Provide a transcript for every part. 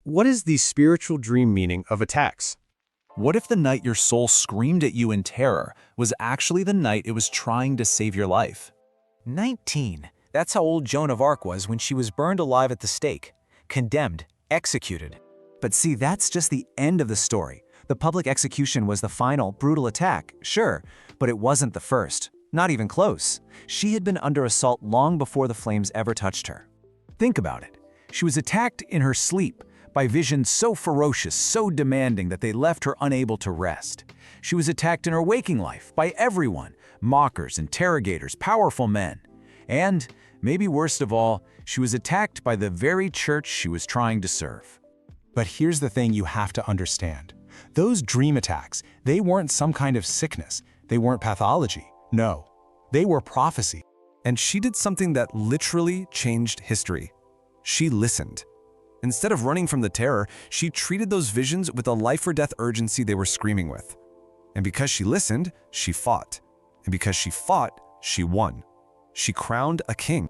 what is the spiritual dream meaning of attacks? What if the night your soul screamed at you in terror was actually the night it was trying to save your life? 19. That's how old Joan of Arc was when she was burned alive at the stake, condemned, executed. But see, that's just the end of the story. The public execution was the final, brutal attack, sure, but it wasn't the first. Not even close. She had been under assault long before the flames ever touched her. Think about it. She was attacked in her sleep by visions so ferocious, so demanding that they left her unable to rest. She was attacked in her waking life by everyone, mockers, interrogators, powerful men. And, maybe worst of all, she was attacked by the very church she was trying to serve. But here's the thing you have to understand. Those dream attacks, they weren't some kind of sickness. They weren't pathology. No, they were prophecy. And she did something that literally changed history. She listened. Instead of running from the terror, she treated those visions with the life-or-death urgency they were screaming with. And because she listened, she fought. And because she fought, she won. She crowned a king.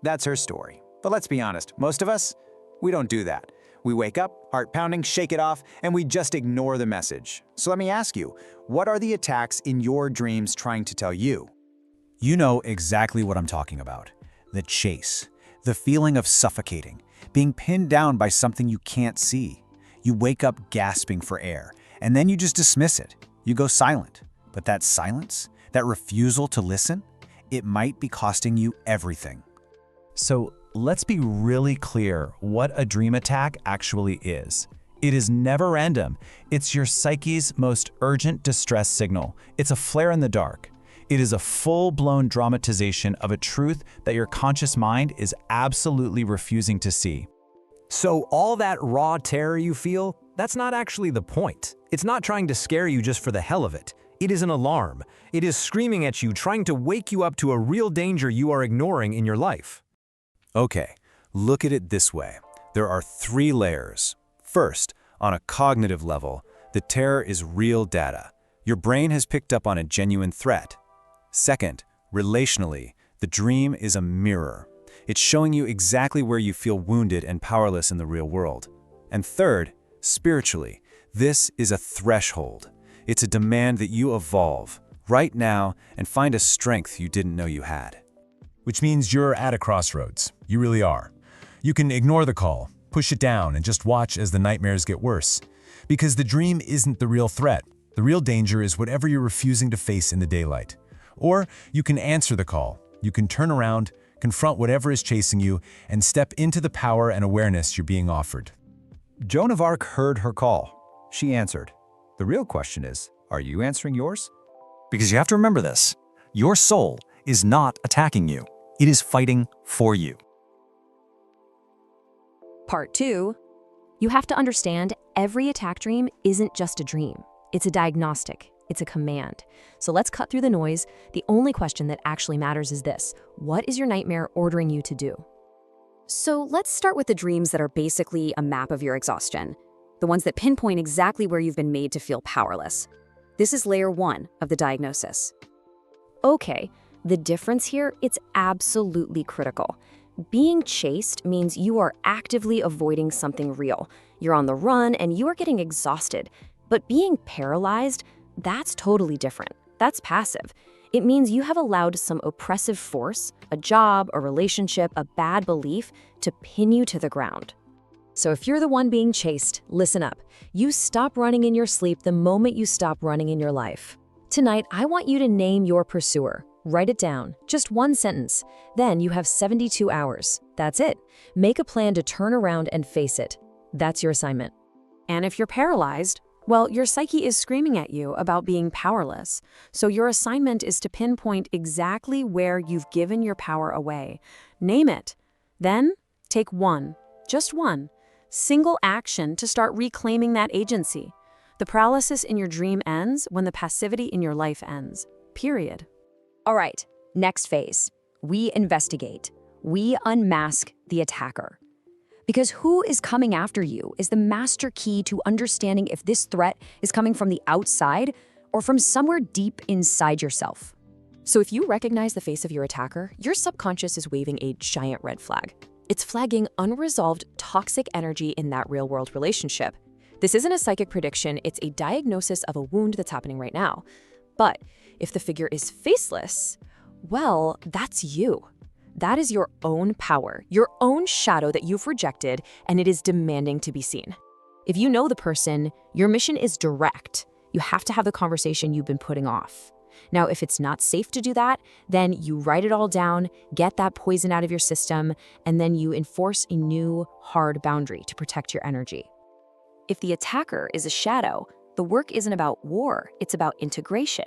That's her story. But let's be honest, most of us, we don't do that. We wake up, heart pounding, shake it off, and we just ignore the message. So let me ask you, what are the attacks in your dreams trying to tell you? You know exactly what I'm talking about. The chase. The feeling of suffocating. Being pinned down by something you can't see. You wake up gasping for air, and then you just dismiss it. You go silent. But that silence, that refusal to listen, it might be costing you everything. So let's be really clear what a dream attack actually is. It is never random. It's your psyche's most urgent distress signal. It's a flare in the dark. It is a full-blown dramatization of a truth that your conscious mind is absolutely refusing to see. So all that raw terror you feel, that's not actually the point. It's not trying to scare you just for the hell of it. It is an alarm. It is screaming at you, trying to wake you up to a real danger you are ignoring in your life. Okay, look at it this way. There are 3 layers. First, on a cognitive level, the terror is real data. Your brain has picked up on a genuine threat. Second, relationally, the dream is a mirror. It's showing you exactly where you feel wounded and powerless in the real world. And third, spiritually, this is a threshold. It's a demand that you evolve right now and find a strength you didn't know you had. Which means you're at a crossroads. You really are. You can ignore the call, push it down, and just watch as the nightmares get worse. Because the dream isn't the real threat. The real danger is whatever you're refusing to face in the daylight. Or you can answer the call. You can turn around, confront whatever is chasing you, and step into the power and awareness you're being offered. Joan of Arc heard her call. She answered. The real question is, are you answering yours? Because you have to remember this. Your soul is not attacking you. It is fighting for you. Part 2. You have to understand every attack dream isn't just a dream. It's a diagnostic. It's a command. So let's cut through the noise. The only question that actually matters is this: what is your nightmare ordering you to do? So let's start with the dreams that are basically a map of your exhaustion. The ones that pinpoint exactly where you've been made to feel powerless. This is layer 1 of the diagnosis. Okay, the difference here, it's absolutely critical. Being chased means you are actively avoiding something real. You're on the run and you are getting exhausted. But being paralyzed, that's totally different. That's passive. It means you have allowed some oppressive force, a job, a relationship, a bad belief, to pin you to the ground. So if you're the one being chased, listen up. You stop running in your sleep the moment you stop running in your life. Tonight, I want you to name your pursuer. Write it down, just one sentence. Then you have 72 hours. That's it. Make a plan to turn around and face it. That's your assignment. And if you're paralyzed, well, your psyche is screaming at you about being powerless. So your assignment is to pinpoint exactly where you've given your power away. Name it. Then take one, just one, single action to start reclaiming that agency. The paralysis in your dream ends when the passivity in your life ends. Period. All right, next phase. We investigate. We unmask the attacker. Because who is coming after you is the master key to understanding if this threat is coming from the outside or from somewhere deep inside yourself. So if you recognize the face of your attacker, your subconscious is waving a giant red flag. It's flagging unresolved toxic energy in that real-world relationship. This isn't a psychic prediction, it's a diagnosis of a wound that's happening right now. But if the figure is faceless, well, that's you. That is your own power, your own shadow that you've rejected, and it is demanding to be seen. If you know the person, your mission is direct. You have to have the conversation you've been putting off. Now, if it's not safe to do that, then you write it all down, get that poison out of your system, and then you enforce a new, hard boundary to protect your energy. If the attacker is a shadow, the work isn't about war, it's about integration.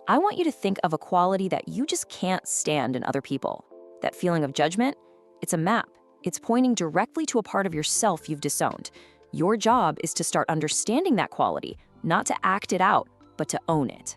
I want you to think of a quality that you just can't stand in other people. That feeling of judgment, it's a map. It's pointing directly to a part of yourself you've disowned. Your job is to start understanding that quality, not to act it out, but to own it.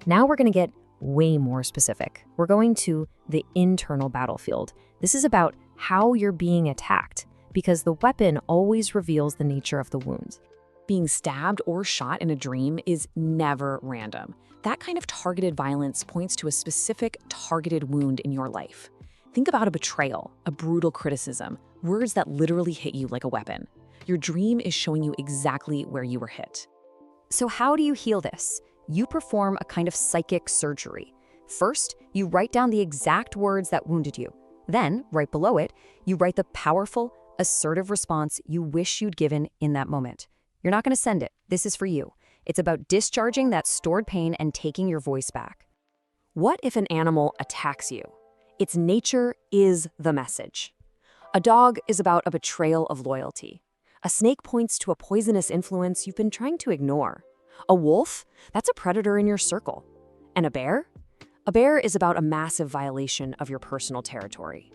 Now we're going to get way more specific. We're going to the internal battlefield. This is about how you're being attacked, because the weapon always reveals the nature of the wound. Being stabbed or shot in a dream is never random. That kind of targeted violence points to a specific targeted wound in your life. Think about a betrayal, a brutal criticism, words that literally hit you like a weapon. Your dream is showing you exactly where you were hit. So how do you heal this? You perform a kind of psychic surgery. First, you write down the exact words that wounded you. Then, right below it, you write the powerful, assertive response you wish you'd given in that moment. You're not going to send it. This is for you. It's about discharging that stored pain and taking your voice back. What if an animal attacks you? Its nature is the message. A dog is about a betrayal of loyalty. A snake points to a poisonous influence you've been trying to ignore. A wolf, that's a predator in your circle. And a bear? A bear is about a massive violation of your personal territory.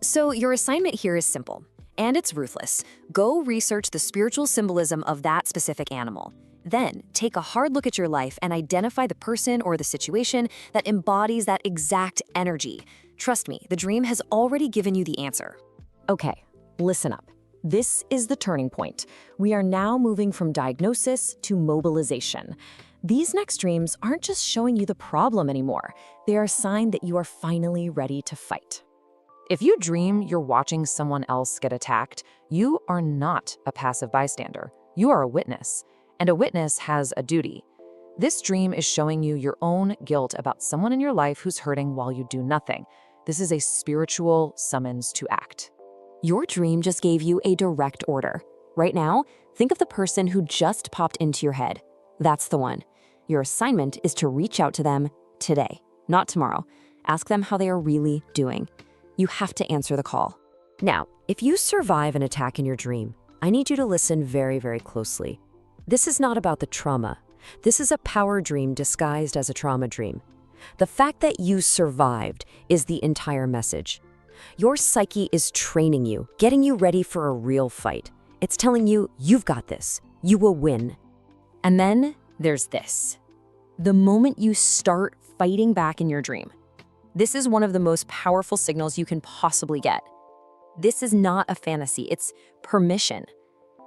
So your assignment here is simple, and it's ruthless. Go research the spiritual symbolism of that specific animal. Then take a hard look at your life and identify the person or the situation that embodies that exact energy. Trust me, the dream has already given you the answer. Okay, listen up. This is the turning point. We are now moving from diagnosis to mobilization. These next dreams aren't just showing you the problem anymore. They are a sign that you are finally ready to fight. If you dream you're watching someone else get attacked, you are not a passive bystander. You are a witness, and a witness has a duty. This dream is showing you your own guilt about someone in your life who's hurting while you do nothing. This is a spiritual summons to act. Your dream just gave you a direct order. Right now, think of the person who just popped into your head. That's the one. Your assignment is to reach out to them today, not tomorrow. Ask them how they are really doing. You have to answer the call. Now, if you survive an attack in your dream, I need you to listen very, very closely. This is not about the trauma. This is a power dream disguised as a trauma dream. The fact that you survived is the entire message. Your psyche is training you, getting you ready for a real fight. It's telling you, you've got this. You will win. And then there's this. The moment you start fighting back in your dream. This is one of the most powerful signals you can possibly get. This is not a fantasy, it's permission.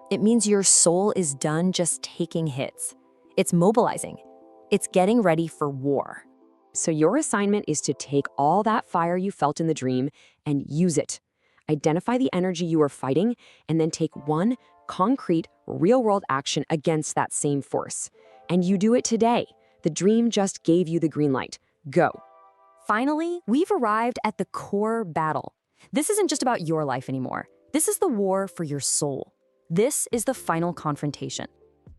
It means your soul is done just taking hits. It's mobilizing. It's getting ready for war. So your assignment is to take all that fire you felt in the dream and use it. Identify the energy you are fighting and then take one concrete, real-world action against that same force. And you do it today. The dream just gave you the green light. Go. Finally, we've arrived at the core battle. This isn't just about your life anymore. This is the war for your soul. This is the final confrontation.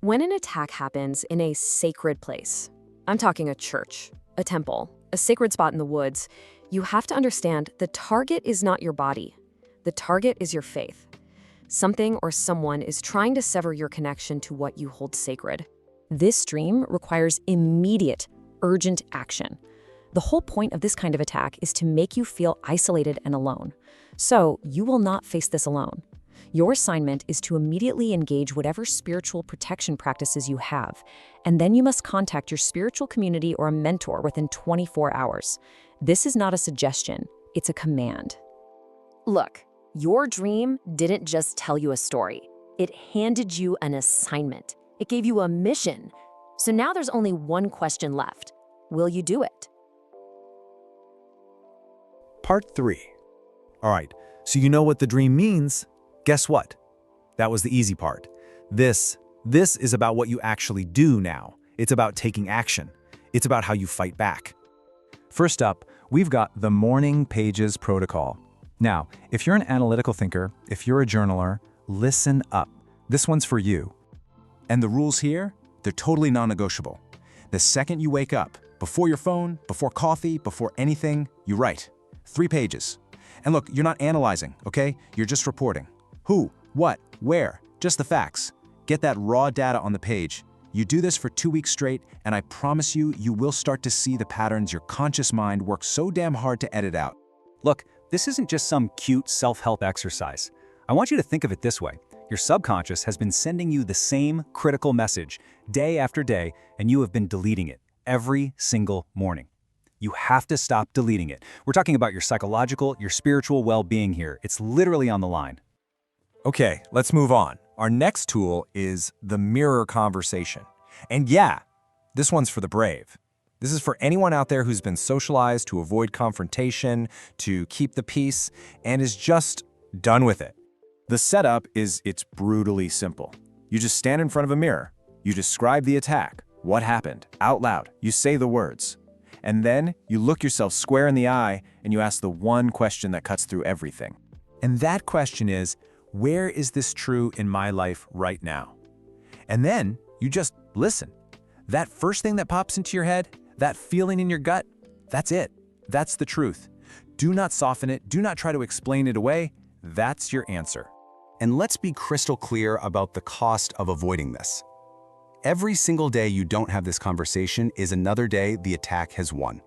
When an attack happens in a sacred place, I'm talking a church, a temple, a sacred spot in the woods, you have to understand the target is not your body. The target is your faith. Something or someone is trying to sever your connection to what you hold sacred. This dream requires immediate, urgent action. The whole point of this kind of attack is to make you feel isolated and alone. So you will not face this alone. Your assignment is to immediately engage whatever spiritual protection practices you have, and then you must contact your spiritual community or a mentor within 24 hours. This is not a suggestion, it's a command. Look, your dream didn't just tell you a story. It handed you an assignment. It gave you a mission. So now there's only one question left. Will you do it? Part 3. All right, So you know what the dream means? Guess what? That was the easy part. This is about what you actually do now. It's about taking action. It's about how you fight back. First up, we've got the morning pages protocol. Now, if you're an analytical thinker, if you're a journaler, listen up. This one's for you. And the rules here, they're totally non-negotiable. The second you wake up, before your phone, before coffee, before anything, you write. 3 pages. And look, you're not analyzing, okay? You're just reporting. Who, what, where, just the facts. Get that raw data on the page. You do this for 2 weeks straight, and I promise you, you will start to see the patterns your conscious mind works so damn hard to edit out. Look, this isn't just some cute self-help exercise. I want you to think of it this way. Your subconscious has been sending you the same critical message day after day, and you have been deleting it every single morning. You have to stop deleting it. We're talking about your psychological, your spiritual well-being here. It's literally on the line. Okay, let's move on. Our next tool is the mirror conversation. And yeah, this one's for the brave. This is for anyone out there who's been socialized to avoid confrontation, to keep the peace, and is just done with it. The setup it's brutally simple. You just stand in front of a mirror. You describe the attack, what happened, out loud. You say the words. And then you look yourself square in the eye and you ask the one question that cuts through everything. And that question is, where is this true in my life right now? And then you just listen. That first thing that pops into your head, that feeling in your gut, that's it. That's the truth. Do not soften it. Do not try to explain it away. That's your answer. And let's be crystal clear about the cost of avoiding this. Every single day you don't have this conversation is another day the attack has won.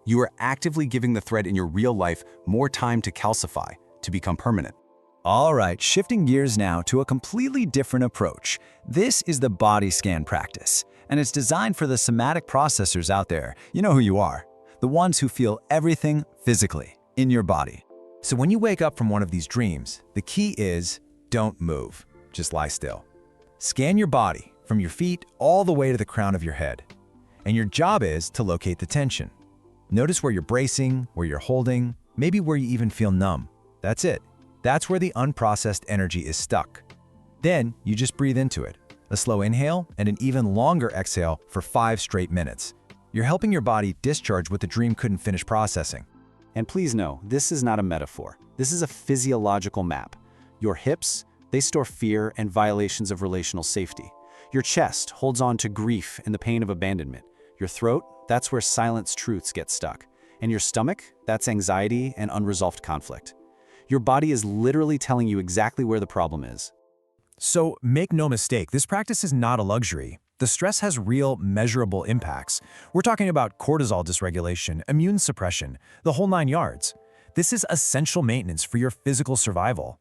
You are actively giving the threat in your real life more time to calcify, to become permanent. All right, shifting gears now to a completely different approach. This is the body scan practice, and it's designed for the somatic processors out there. You know who you are, the ones who feel everything physically in your body. So when you wake up from one of these dreams, the key is don't move, just lie still. Scan your body from your feet all the way to the crown of your head. And your job is to locate the tension. Notice where you're bracing, where you're holding, maybe where you even feel numb. That's it. That's where the unprocessed energy is stuck. Then you just breathe into it. A slow inhale and an even longer exhale for 5 straight minutes. You're helping your body discharge what the dream couldn't finish processing. And please know, this is not a metaphor. This is a physiological map. Your hips, they store fear and violations of relational safety. Your chest holds on to grief and the pain of abandonment. Your throat, that's where silenced truths get stuck. And your stomach, that's anxiety and unresolved conflict. Your body is literally telling you exactly where the problem is. So make no mistake, this practice is not a luxury. The stress has real, measurable impacts. We're talking about cortisol dysregulation, immune suppression, the whole 9 yards. This is essential maintenance for your physical survival.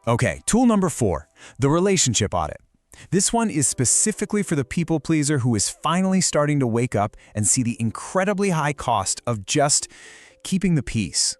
Okay, tool number 4, the relationship audit. This one is specifically for the people pleaser who is finally starting to wake up and see the incredibly high cost of just keeping the peace.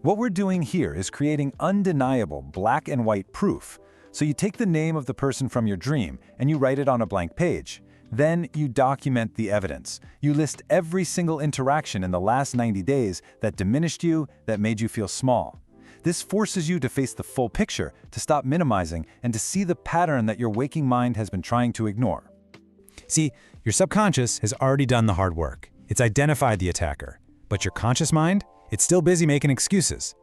What we're doing here is creating undeniable black and white proof. So you take the name of the person from your dream and you write it on a blank page. Then you document the evidence. You list every single interaction in the last 90 days that diminished you, that made you feel small. This forces you to face the full picture, to stop minimizing, and to see the pattern that your waking mind has been trying to ignore. See, your subconscious has already done the hard work. It's identified the attacker. But your conscious mind, it's still busy making excuses.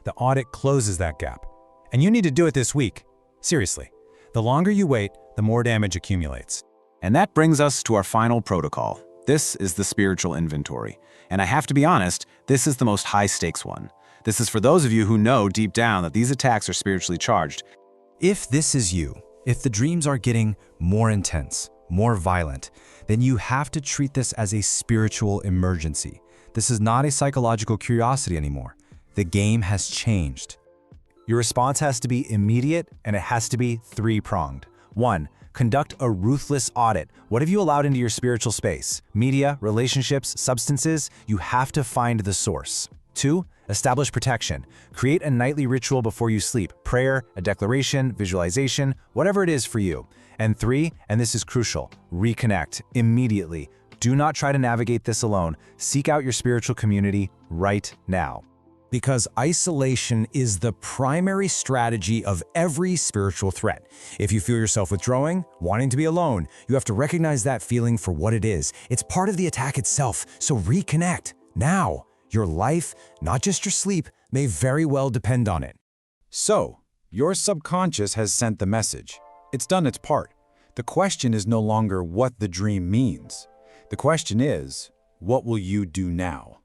The audit closes that gap. And you need to do it this week. Seriously, the longer you wait, the more damage accumulates. And that brings us to our final protocol. This is the spiritual inventory. And I have to be honest, this is the most high-stakes one. This is for those of you who know deep down that these attacks are spiritually charged. If this is you, if the dreams are getting more intense, more violent, then you have to treat this as a spiritual emergency. This is not a psychological curiosity anymore. The game has changed. Your response has to be immediate and it has to be 3-pronged. 1. Conduct a ruthless audit. What have you allowed into your spiritual space? Media, relationships, substances? You have to find the source. 2. Establish protection. Create a nightly ritual before you sleep. Prayer, a declaration, visualization, whatever it is for you. And 3, and this is crucial, reconnect immediately. Do not try to navigate this alone. Seek out your spiritual community right now. Because isolation is the primary strategy of every spiritual threat. If you feel yourself withdrawing, wanting to be alone, you have to recognize that feeling for what it is. It's part of the attack itself, so reconnect. Now, your life, not just your sleep, may very well depend on it. So, your subconscious has sent the message. It's done its part. The question is no longer what the dream means. The question is, what will you do now?